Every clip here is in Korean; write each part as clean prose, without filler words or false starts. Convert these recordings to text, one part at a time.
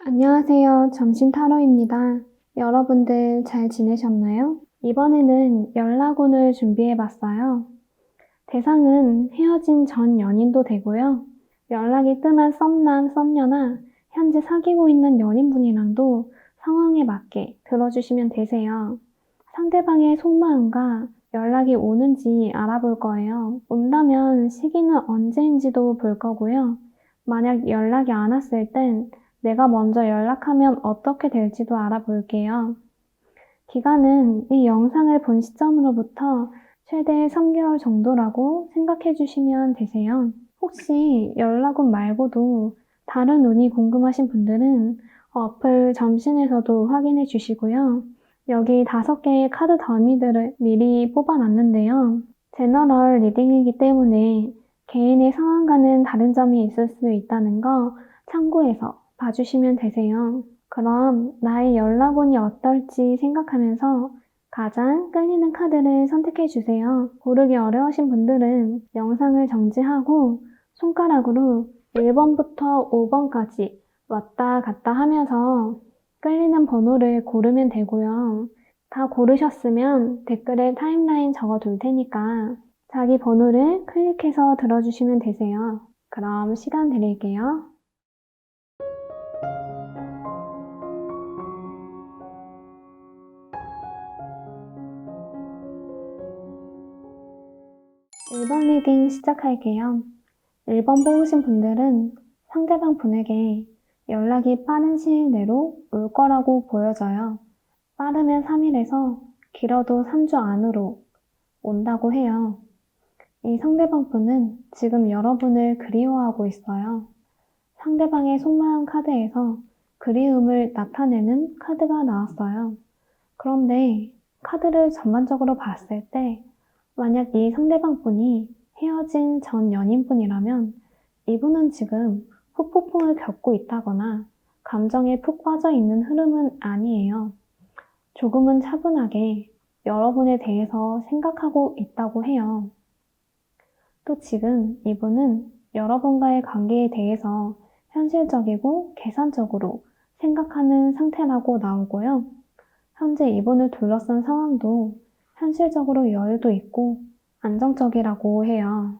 안녕하세요. 점심타로입니다. 여러분들 잘 지내셨나요? 이번에는 연락운을 준비해봤어요. 대상은 헤어진 전 연인도 되고요. 연락이 뜸한 썸남, 썸녀나 현재 사귀고 있는 연인분이랑도 상황에 맞게 들어주시면 되세요. 상대방의 속마음과 연락이 오는지 알아볼 거예요. 온다면 시기는 언제인지도 볼 거고요. 만약 연락이 안 왔을 땐 내가 먼저 연락하면 어떻게 될지도 알아볼게요. 기간은 이 영상을 본 시점으로부터 최대 3개월 정도라고 생각해 주시면 되세요. 혹시 연락운 말고도 다른 운이 궁금하신 분들은 어플 점신에서도 확인해 주시고요. 여기 5개의 카드 더미들을 미리 뽑아놨는데요. 제너럴 리딩이기 때문에 개인의 상황과는 다른 점이 있을 수 있다는 거 참고해서 봐주시면 되세요. 그럼 나의 연락운이 어떨지 생각하면서 가장 끌리는 카드를 선택해 주세요. 고르기 어려우신 분들은 영상을 정지하고 손가락으로 1번부터 5번까지 왔다 갔다 하면서 끌리는 번호를 고르면 되고요. 다 고르셨으면 댓글에 타임라인 적어둘 테니까 자기 번호를 클릭해서 들어주시면 되세요. 그럼 시간 드릴게요. 1번 리딩 시작할게요. 1번 뽑으신 분들은 상대방 분에게 연락이 빠른 시일 내로 올 거라고 보여져요. 빠르면 3일에서 길어도 3주 안으로 온다고 해요. 이 상대방 분은 지금 여러분을 그리워하고 있어요. 상대방의 속마음 카드에서 그리움을 나타내는 카드가 나왔어요. 그런데 카드를 전반적으로 봤을 때 만약 이 상대방 분이 헤어진 전 연인분이라면 이분은 지금 후폭풍을 겪고 있다거나 감정에 푹 빠져 있는 흐름은 아니에요. 조금은 차분하게 여러분에 대해서 생각하고 있다고 해요. 또 지금 이분은 여러분과의 관계에 대해서 현실적이고 계산적으로 생각하는 상태라고 나오고요. 현재 이분을 둘러싼 상황도 현실적으로 여유도 있고 안정적이라고 해요.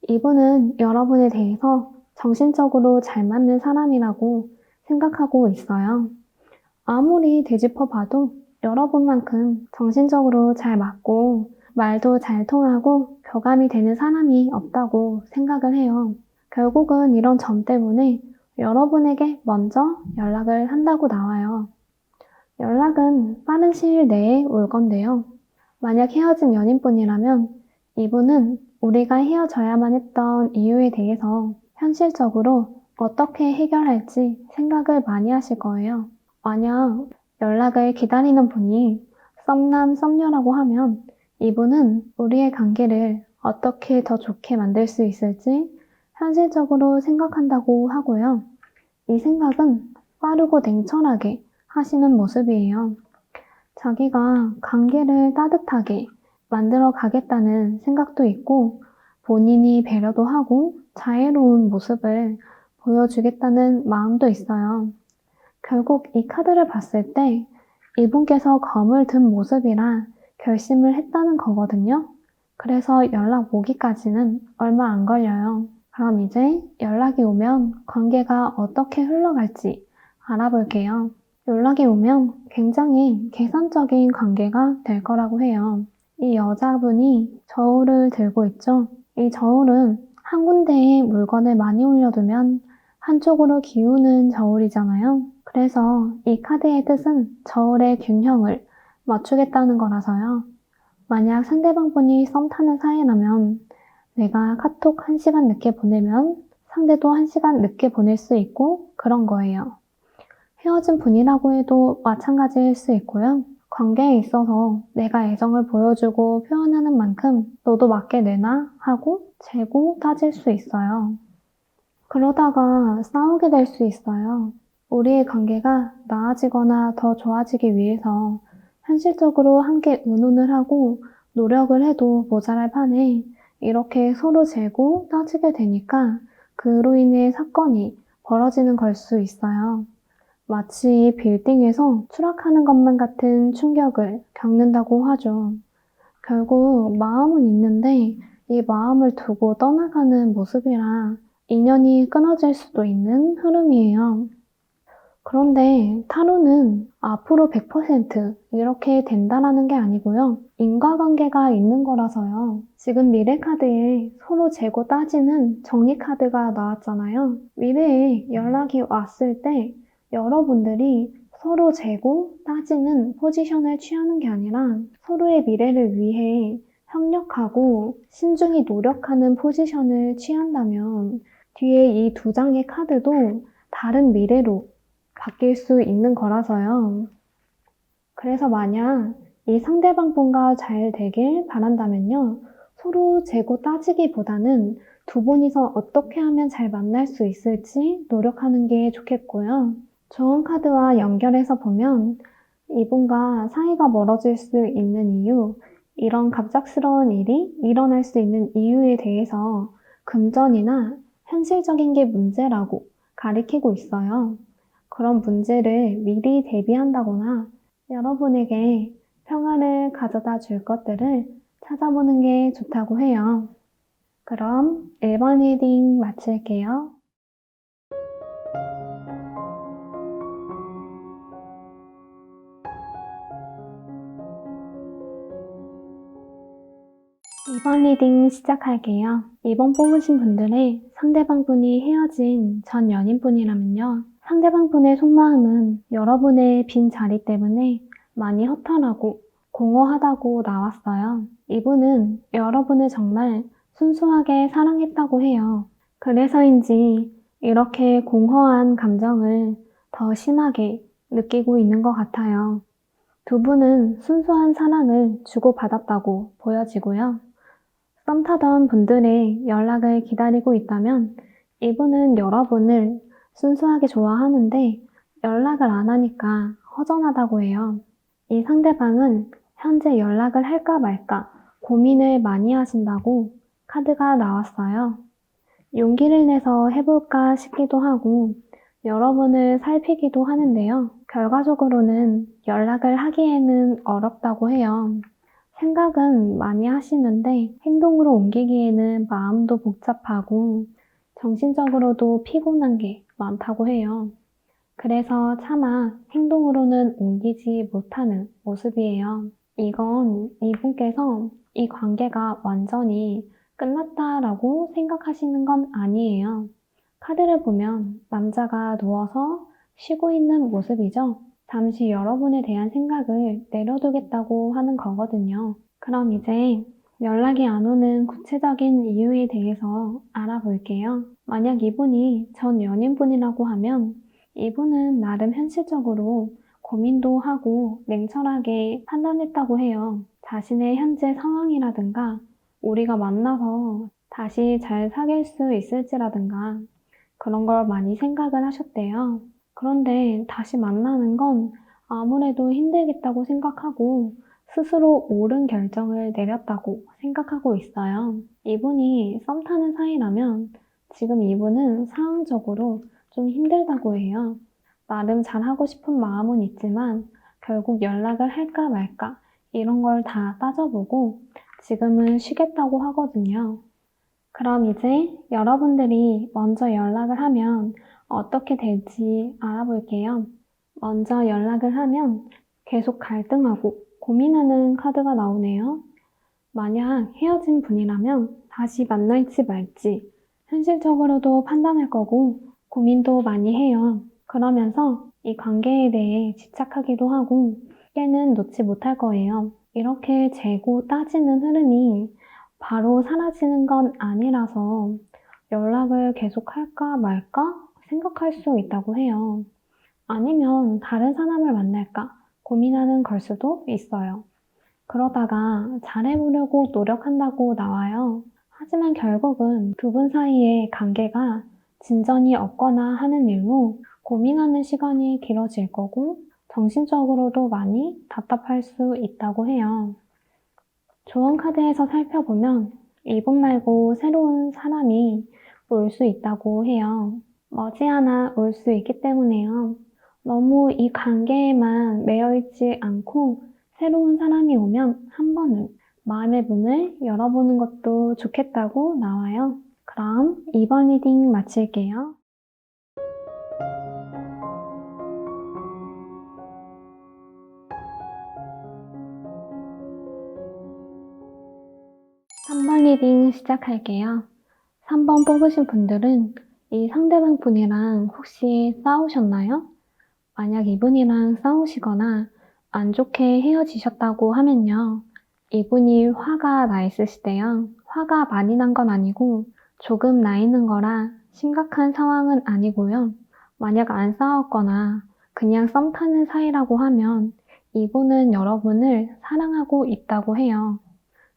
이분은 여러분에 대해서 정신적으로 잘 맞는 사람이라고 생각하고 있어요. 아무리 되짚어 봐도 여러분만큼 정신적으로 잘 맞고 말도 잘 통하고 교감이 되는 사람이 없다고 생각을 해요. 결국은 이런 점 때문에 여러분에게 먼저 연락을 한다고 나와요. 연락은 빠른 시일 내에 올 건데요. 만약 헤어진 연인분이라면 이분은 우리가 헤어져야만 했던 이유에 대해서 현실적으로 어떻게 해결할지 생각을 많이 하실 거예요. 만약 연락을 기다리는 분이 썸남, 썸녀라고 하면 이분은 우리의 관계를 어떻게 더 좋게 만들 수 있을지 현실적으로 생각한다고 하고요. 이 생각은 빠르고 냉철하게 하시는 모습이에요. 자기가 관계를 따뜻하게 만들어 가겠다는 생각도 있고 본인이 배려도 하고 자애로운 모습을 보여주겠다는 마음도 있어요. 결국 이 카드를 봤을 때 이분께서 검을 든 모습이라 결심을 했다는 거거든요. 그래서 연락 오기까지는 얼마 안 걸려요. 그럼 이제 연락이 오면 관계가 어떻게 흘러갈지 알아볼게요. 연락이 오면 굉장히 계산적인 관계가 될 거라고 해요. 이 여자분이 저울을 들고 있죠. 이 저울은 한 군데에 물건을 많이 올려두면 한쪽으로 기우는 저울이잖아요. 그래서 이 카드의 뜻은 저울의 균형을 맞추겠다는 거라서요. 만약 상대방 분이 썸 타는 사이라면 내가 카톡 1시간 늦게 보내면 상대도 1시간 늦게 보낼 수 있고 그런 거예요. 헤어진 분이라고 해도 마찬가지일 수 있고요. 관계에 있어서 내가 애정을 보여주고 표현하는 만큼 너도 맞게 내나 하고 재고 따질 수 있어요. 그러다가 싸우게 될 수 있어요. 우리의 관계가 나아지거나 더 좋아지기 위해서 현실적으로 함께 의논을 하고 노력을 해도 모자랄 판에 이렇게 서로 재고 따지게 되니까 그로 인해 사건이 벌어지는 걸 수 있어요. 마치 빌딩에서 추락하는 것만 같은 충격을 겪는다고 하죠. 결국 마음은 있는데 이 마음을 두고 떠나가는 모습이라 인연이 끊어질 수도 있는 흐름이에요. 그런데 타로는 앞으로 100% 이렇게 된다라는 게 아니고요. 인과관계가 있는 거라서요. 지금 미래 카드에 서로 재고 따지는 정리 카드가 나왔잖아요. 미래에 연락이 왔을 때 여러분들이 서로 재고 따지는 포지션을 취하는 게 아니라 서로의 미래를 위해 협력하고 신중히 노력하는 포지션을 취한다면 뒤에 이 두 장의 카드도 다른 미래로 바뀔 수 있는 거라서요. 그래서 만약 이 상대방 분과 잘 되길 바란다면요. 서로 재고 따지기보다는 두 분이서 어떻게 하면 잘 만날 수 있을지 노력하는 게 좋겠고요. 좋은 카드와 연결해서 보면 이분과 사이가 멀어질 수 있는 이유, 이런 갑작스러운 일이 일어날 수 있는 이유에 대해서 금전이나 현실적인 게 문제라고 가리키고 있어요. 그런 문제를 미리 대비한다거나 여러분에게 평화를 가져다 줄 것들을 찾아보는 게 좋다고 해요. 그럼 1번 리딩 마칠게요. 2번 리딩 시작할게요. 2번 뽑으신 분들의 상대방 분이 헤어진 전 연인분이라면요. 상대방 분의 속마음은 여러분의 빈 자리 때문에 많이 허탈하고 공허하다고 나왔어요. 이분은 여러분을 정말 순수하게 사랑했다고 해요. 그래서인지 이렇게 공허한 감정을 더 심하게 느끼고 있는 것 같아요. 두 분은 순수한 사랑을 주고받았다고 보여지고요. 썸 타던 분들의 연락을 기다리고 있다면 이분은 여러분을 순수하게 좋아하는데 연락을 안 하니까 허전하다고 해요. 이 상대방은 현재 연락을 할까 말까 고민을 많이 하신다고 카드가 나왔어요. 용기를 내서 해볼까 싶기도 하고 여러분을 살피기도 하는데요. 결과적으로는 연락을 하기에는 어렵다고 해요. 생각은 많이 하시는데 행동으로 옮기기에는 마음도 복잡하고 정신적으로도 피곤한 게 많다고 해요. 그래서 차마 행동으로는 옮기지 못하는 모습이에요. 이건 이분께서 이 관계가 완전히 끝났다라고 생각하시는 건 아니에요. 카드를 보면 남자가 누워서 쉬고 있는 모습이죠. 잠시 여러분에 대한 생각을 내려두겠다고 하는 거거든요. 그럼 이제 연락이 안 오는 구체적인 이유에 대해서 알아볼게요. 만약 이분이 전 연인분이라고 하면 이분은 나름 현실적으로 고민도 하고 냉철하게 판단했다고 해요. 자신의 현재 상황이라든가 우리가 만나서 다시 잘 사귈 수 있을지라든가 그런 걸 많이 생각을 하셨대요. 그런데 다시 만나는 건 아무래도 힘들겠다고 생각하고 스스로 옳은 결정을 내렸다고 생각하고 있어요. 이분이 썸 타는 사이라면 지금 이분은 상황적으로 좀 힘들다고 해요. 나름 잘하고 싶은 마음은 있지만 결국 연락을 할까 말까 이런 걸 다 따져보고 지금은 쉬겠다고 하거든요. 그럼 이제 여러분들이 먼저 연락을 하면 어떻게 될지 알아볼게요. 먼저 연락을 하면 계속 갈등하고 고민하는 카드가 나오네요. 만약 헤어진 분이라면 다시 만날지 말지 현실적으로도 판단할 거고 고민도 많이 해요. 그러면서 이 관계에 대해 집착하기도 하고 깨는 놓지 못할 거예요. 이렇게 재고 따지는 흐름이 바로 사라지는 건 아니라서 연락을 계속 할까 말까 생각할 수 있다고 해요. 아니면 다른 사람을 만날까 고민하는 걸 수도 있어요. 그러다가 잘해보려고 노력한다고 나와요. 하지만 결국은 두 분 사이의 관계가 진전이 없거나 하는 일로 고민하는 시간이 길어질 거고 정신적으로도 많이 답답할 수 있다고 해요. 조언 카드에서 살펴보면 이분 말고 새로운 사람이 올 수 있다고 해요. 머지않아 올 수 있기 때문에요. 너무 이 관계에만 매여있지 않고 새로운 사람이 오면 한 번은 마음의 문을 열어보는 것도 좋겠다고 나와요. 그럼 이번 리딩 마칠게요. 삼 번 리딩 시작할게요. 3번 뽑으신 분들은 이 상대방 분이랑 혹시 싸우셨나요? 만약 이분이랑 싸우시거나 안 좋게 헤어지셨다고 하면요. 이분이 화가 나 있으시대요. 화가 많이 난 건 아니고 조금 나 있는 거라 심각한 상황은 아니고요. 만약 안 싸웠거나 그냥 썸 타는 사이라고 하면 이분은 여러분을 사랑하고 있다고 해요.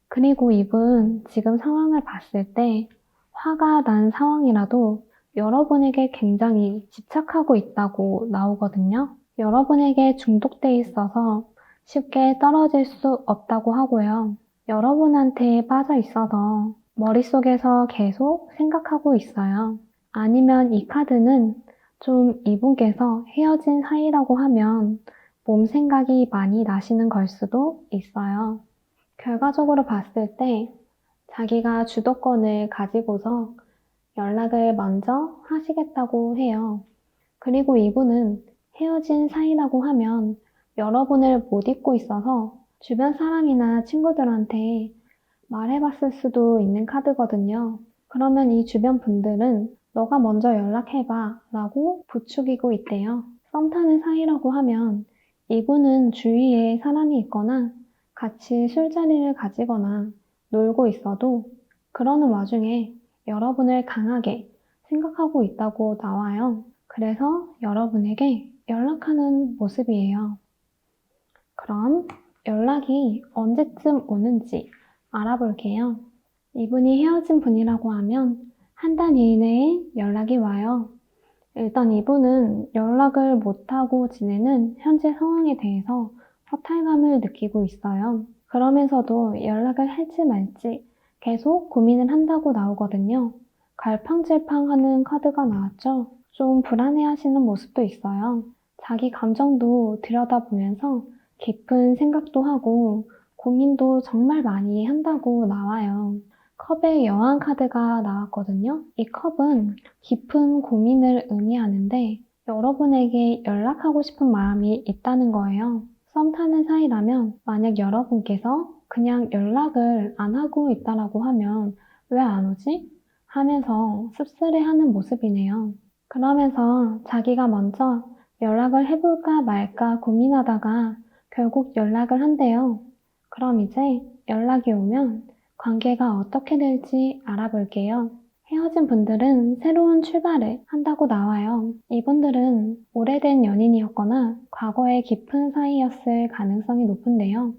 그리고 이분 지금 상황을 봤을 때 화가 난 상황이라도 여러분에게 굉장히 집착하고 있다고 나오거든요. 여러분에게 중독돼 있어서 쉽게 떨어질 수 없다고 하고요. 여러분한테 빠져 있어서 머릿속에서 계속 생각하고 있어요. 아니면 이 카드는 좀 이분께서 헤어진 사이라고 하면 몸 생각이 많이 나시는 걸 수도 있어요. 결과적으로 봤을 때 자기가 주도권을 가지고서 연락을 먼저 하시겠다고 해요. 그리고 이분은 헤어진 사이라고 하면 여러분을 못 잊고 있어서 주변 사람이나 친구들한테 말해봤을 수도 있는 카드거든요. 그러면 이 주변 분들은 너가 먼저 연락해봐 라고 부추기고 있대요. 썸 타는 사이라고 하면 이분은 주위에 사람이 있거나 같이 술자리를 가지거나 놀고 있어도 그러는 와중에 여러분을 강하게 생각하고 있다고 나와요. 그래서 여러분에게 연락하는 모습이에요. 그럼 연락이 언제쯤 오는지 알아볼게요. 이분이 헤어진 분이라고 하면 한 달 이내에 연락이 와요. 일단 이분은 연락을 못하고 지내는 현재 상황에 대해서 허탈감을 느끼고 있어요. 그러면서도 연락을 할지 말지 계속 고민을 한다고 나오거든요. 갈팡질팡하는 카드가 나왔죠. 좀 불안해하시는 모습도 있어요. 자기 감정도 들여다보면서 깊은 생각도 하고 고민도 정말 많이 한다고 나와요. 컵의 여왕 카드가 나왔거든요. 이 컵은 깊은 고민을 의미하는데 여러분에게 연락하고 싶은 마음이 있다는 거예요. 썸 타는 사이라면 만약 여러분께서 그냥 연락을 안 하고 있다라고 하면 왜 안 오지? 하면서 씁쓸해하는 모습이네요. 그러면서 자기가 먼저 연락을 해볼까 말까 고민하다가 결국 연락을 한대요. 그럼 이제 연락이 오면 관계가 어떻게 될지 알아볼게요. 헤어진 분들은 새로운 출발을 한다고 나와요. 이분들은 오래된 연인이었거나 과거에 깊은 사이였을 가능성이 높은데요.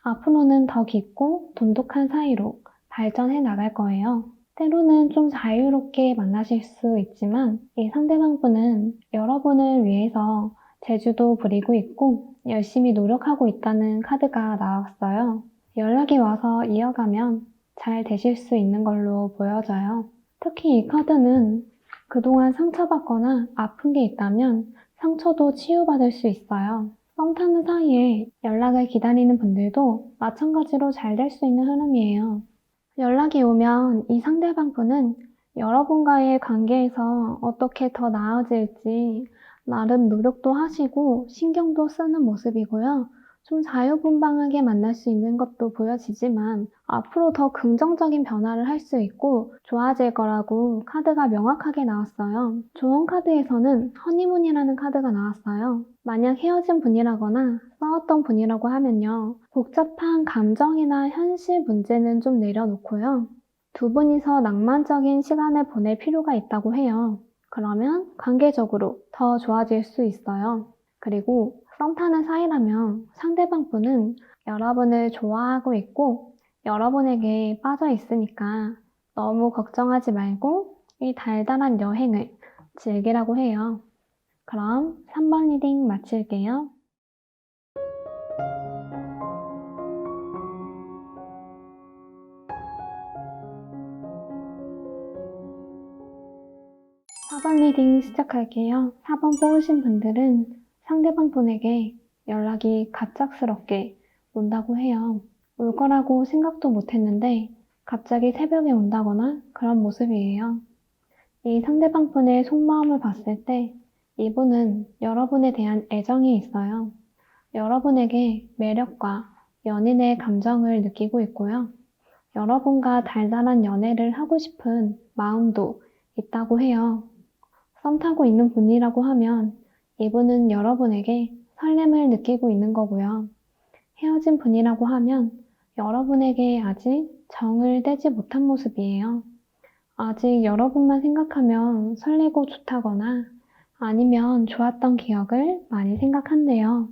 앞으로는 더 깊고 돈독한 사이로 발전해 나갈 거예요. 때로는 좀 자유롭게 만나실 수 있지만 이 상대방분은 여러분을 위해서 재주도 부리고 있고 열심히 노력하고 있다는 카드가 나왔어요. 연락이 와서 이어가면 잘 되실 수 있는 걸로 보여져요. 특히 이 카드는 그동안 상처받거나 아픈 게 있다면 상처도 치유받을 수 있어요. 썸 타는 사이에 연락을 기다리는 분들도 마찬가지로 잘 될 수 있는 흐름이에요. 연락이 오면 이 상대방 분은 여러분과의 관계에서 어떻게 더 나아질지 나름 노력도 하시고 신경도 쓰는 모습이고요. 좀 자유분방하게 만날 수 있는 것도 보여지지만 앞으로 더 긍정적인 변화를 할 수 있고 좋아질 거라고 카드가 명확하게 나왔어요. 좋은 카드에서는 허니문이라는 카드가 나왔어요. 만약 헤어진 분이라거나 싸웠던 분이라고 하면요. 복잡한 감정이나 현실 문제는 좀 내려놓고요. 두 분이서 낭만적인 시간을 보낼 필요가 있다고 해요. 그러면 관계적으로 더 좋아질 수 있어요. 그리고 썸 타는 사이라면 상대방 분은 여러분을 좋아하고 있고 여러분에게 빠져 있으니까 너무 걱정하지 말고 이 달달한 여행을 즐기라고 해요. 그럼 3번 리딩 마칠게요. 4 4번 리딩 시작할게요. 4번 뽑으신 분들은 상대방 분에게 연락이 갑작스럽게 온다고 해요. 올 거라고 생각도 못 했는데 갑자기 새벽에 온다거나 그런 모습이에요. 이 상대방 분의 속마음을 봤을 때 이분은 여러분에 대한 애정이 있어요. 여러분에게 매력과 연인의 감정을 느끼고 있고요. 여러분과 달달한 연애를 하고 싶은 마음도 있다고 해요. 썸 타고 있는 분이라고 하면 이분은 여러분에게 설렘을 느끼고 있는 거고요. 헤어진 분이라고 하면 여러분에게 아직 정을 떼지 못한 모습이에요. 아직 여러분만 생각하면 설레고 좋다거나 아니면 좋았던 기억을 많이 생각한대요.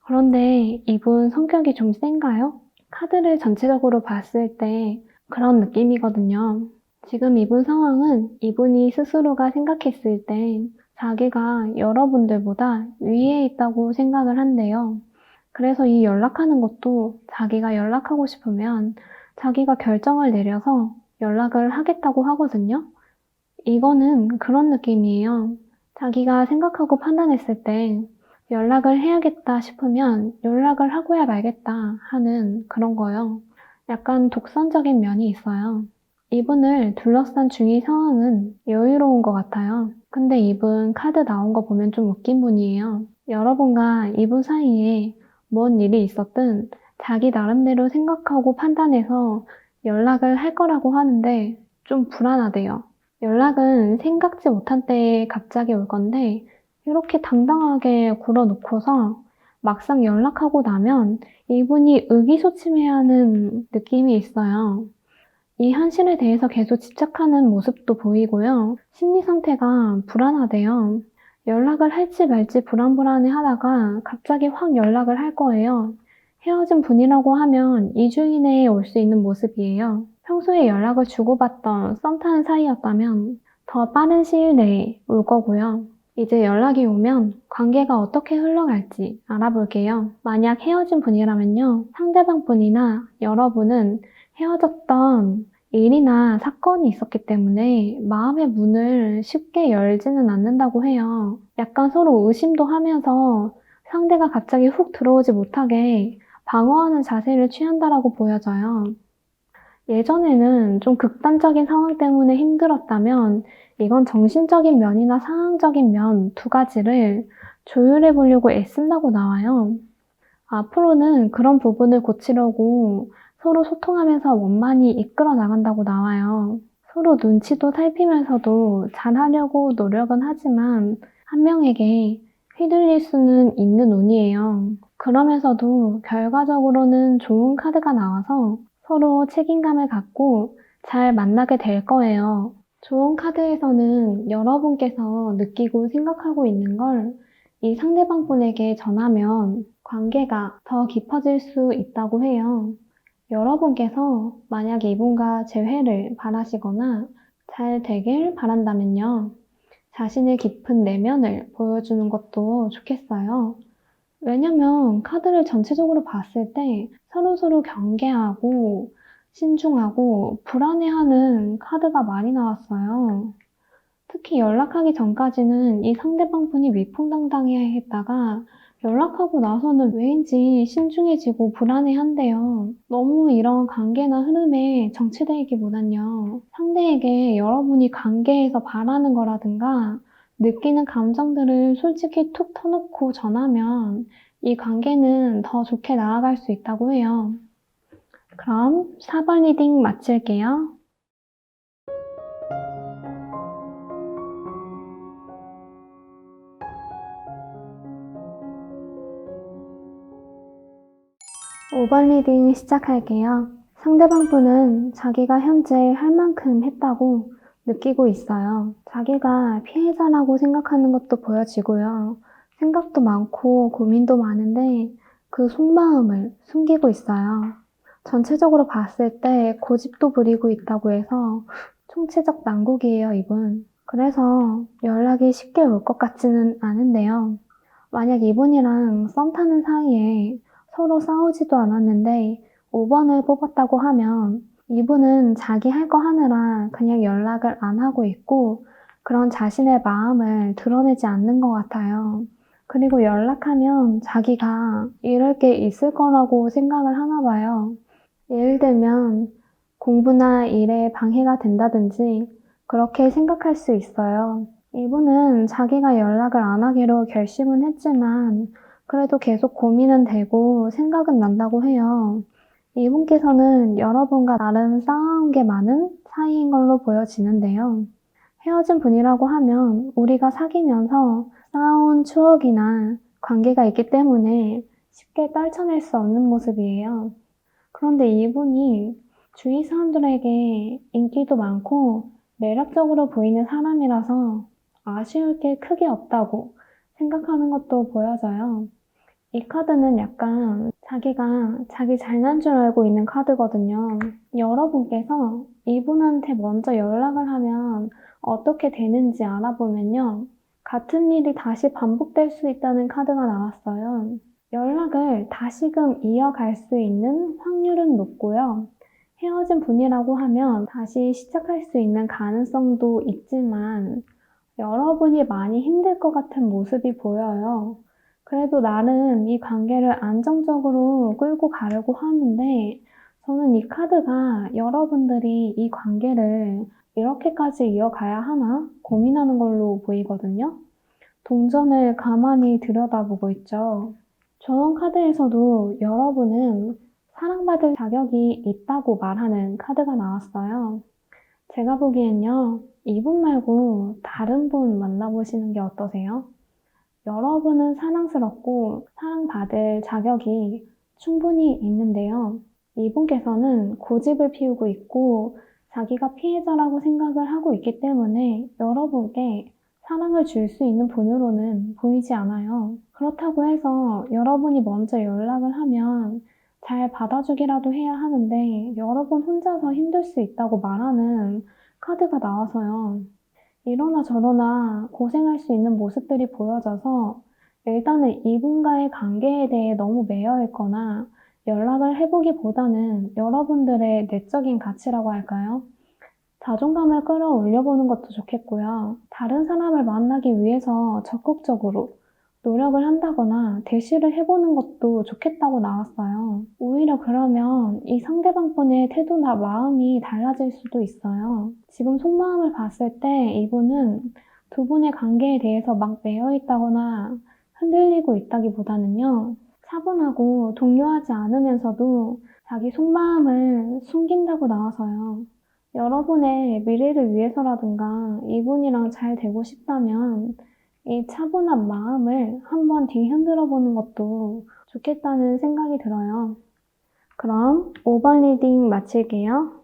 그런데 이분 성격이 좀 센가요? 카드를 전체적으로 봤을 때 그런 느낌이거든요. 지금 이분 상황은 이분이 스스로가 생각했을 때 자기가 여러분들보다 위에 있다고 생각을 한대요. 그래서 이 연락하는 것도 자기가 연락하고 싶으면 자기가 결정을 내려서 연락을 하겠다고 하거든요. 이거는 그런 느낌이에요. 자기가 생각하고 판단했을 때 연락을 해야겠다 싶으면 연락을 하고야 말겠다 하는 그런 거요. 약간 독선적인 면이 있어요. 이분을 둘러싼 주위 상황은 여유로운 것 같아요. 근데 이분 카드 나온 거 보면 좀 웃긴 분이에요. 여러분과 이분 사이에 뭔 일이 있었든 자기 나름대로 생각하고 판단해서 연락을 할 거라고 하는데 좀 불안하대요. 연락은 생각지 못한 때에 갑자기 올 건데 이렇게 당당하게 굴어놓고서 막상 연락하고 나면 이분이 의기소침해하는 느낌이 있어요. 이 현실에 대해서 계속 집착하는 모습도 보이고요. 심리 상태가 불안하대요. 연락을 할지 말지 불안불안해 하다가 갑자기 확 연락을 할 거예요. 헤어진 분이라고 하면 2주 이내에 올 수 있는 모습이에요. 평소에 연락을 주고받던 썸 타는 사이였다면 더 빠른 시일 내에 올 거고요. 이제 연락이 오면 관계가 어떻게 흘러갈지 알아볼게요. 만약 헤어진 분이라면요. 상대방 분이나 여러분은 헤어졌던 일이나 사건이 있었기 때문에 마음의 문을 쉽게 열지는 않는다고 해요. 약간 서로 의심도 하면서 상대가 갑자기 훅 들어오지 못하게 방어하는 자세를 취한다라고 보여져요. 예전에는 좀 극단적인 상황 때문에 힘들었다면 이건 정신적인 면이나 상황적인 면 두 가지를 조율해 보려고 애쓴다고 나와요. 앞으로는 그런 부분을 고치려고 서로 소통하면서 원만히 이끌어 나간다고 나와요. 서로 눈치도 살피면서도 잘하려고 노력은 하지만 한 명에게 휘둘릴 수는 있는 운이에요. 그러면서도 결과적으로는 좋은 카드가 나와서 서로 책임감을 갖고 잘 만나게 될 거예요. 좋은 카드에서는 여러분께서 느끼고 생각하고 있는 걸 이 상대방 분에게 전하면 관계가 더 깊어질 수 있다고 해요. 여러분께서 만약 이분과 재회를 바라시거나 잘 되길 바란다면요. 자신의 깊은 내면을 보여주는 것도 좋겠어요. 왜냐면 카드를 전체적으로 봤을 때 서로서로 경계하고 신중하고 불안해하는 카드가 많이 나왔어요. 특히 연락하기 전까지는 이 상대방 분이 위풍당당해 했다가 연락하고 나서는 왜인지 신중해지고 불안해한대요. 너무 이런 관계나 흐름에 정체되기보단요. 상대에게 여러분이 관계에서 바라는 거라든가 느끼는 감정들을 솔직히 툭 터놓고 전하면 이 관계는 더 좋게 나아갈 수 있다고 해요. 그럼 4번 리딩 마칠게요. 5번 리딩 시작할게요. 상대방 분은 자기가 현재 할 만큼 했다고 느끼고 있어요. 자기가 피해자라고 생각하는 것도 보여지고요. 생각도 많고 고민도 많은데 그 속마음을 숨기고 있어요. 전체적으로 봤을 때 고집도 부리고 있다고 해서 총체적 난국이에요, 이분. 그래서 연락이 쉽게 올 것 같지는 않은데요. 만약 이분이랑 썸 타는 사이에 서로 싸우지도 않았는데 5번을 뽑았다고 하면 이분은 자기 할 거 하느라 그냥 연락을 안 하고 있고 그런 자신의 마음을 드러내지 않는 것 같아요. 그리고 연락하면 자기가 이럴 게 있을 거라고 생각을 하나 봐요. 예를 들면 공부나 일에 방해가 된다든지 그렇게 생각할 수 있어요. 이분은 자기가 연락을 안 하기로 결심은 했지만 그래도 계속 고민은 되고 생각은 난다고 해요. 이분께서는 여러분과 나름 쌓아온 게 많은 사이인 걸로 보여지는데요. 헤어진 분이라고 하면 우리가 사귀면서 쌓아온 추억이나 관계가 있기 때문에 쉽게 떨쳐낼 수 없는 모습이에요. 그런데 이분이 주위 사람들에게 인기도 많고 매력적으로 보이는 사람이라서 아쉬울 게 크게 없다고 생각하는 것도 보여져요. 이 카드는 약간 자기가 자기 잘난 줄 알고 있는 카드거든요. 여러분께서 이분한테 먼저 연락을 하면 어떻게 되는지 알아보면요. 같은 일이 다시 반복될 수 있다는 카드가 나왔어요. 연락을 다시금 이어갈 수 있는 확률은 높고요. 헤어진 분이라고 하면 다시 시작할 수 있는 가능성도 있지만 여러분이 많이 힘들 것 같은 모습이 보여요. 그래도 나름 이 관계를 안정적으로 끌고 가려고 하는데 저는 이 카드가 여러분들이 이 관계를 이렇게까지 이어가야 하나 고민하는 걸로 보이거든요. 동전을 가만히 들여다보고 있죠. 저런 카드에서도 여러분은 사랑받을 자격이 있다고 말하는 카드가 나왔어요. 제가 보기엔요, 이분 말고 다른 분 만나보시는 게 어떠세요? 여러분은 사랑스럽고 사랑받을 자격이 충분히 있는데요. 이분께서는 고집을 피우고 있고 자기가 피해자라고 생각을 하고 있기 때문에 여러분께 사랑을 줄 수 있는 분으로는 보이지 않아요. 그렇다고 해서 여러분이 먼저 연락을 하면 잘 받아주기라도 해야 하는데 여러분 혼자서 힘들 수 있다고 말하는 카드가 나와서요. 이러나 저러나 고생할 수 있는 모습들이 보여져서 일단은 이분과의 관계에 대해 너무 매여 있거나 연락을 해보기보다는 여러분들의 내적인 가치라고 할까요? 자존감을 끌어올려보는 것도 좋겠고요. 다른 사람을 만나기 위해서 적극적으로 노력을 한다거나 대시를 해보는 것도 좋겠다고 나왔어요. 오히려 그러면 이 상대방 분의 태도나 마음이 달라질 수도 있어요. 지금 속마음을 봤을 때 이분은 두 분의 관계에 대해서 막 매여 있다거나 흔들리고 있다기보다는요. 차분하고 동요하지 않으면서도 자기 속마음을 숨긴다고 나와서요. 여러분의 미래를 위해서라든가 이분이랑 잘 되고 싶다면 이 차분한 마음을 한번 뒤흔들어 보는 것도 좋겠다는 생각이 들어요. 그럼 5번 리딩 마칠게요.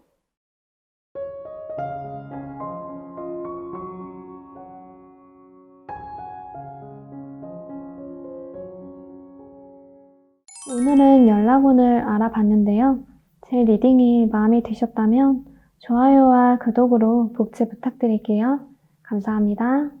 오늘은 연락운을 알아봤는데요. 제 리딩이 마음에 드셨다면 좋아요와 구독으로 복지 부탁드릴게요. 감사합니다.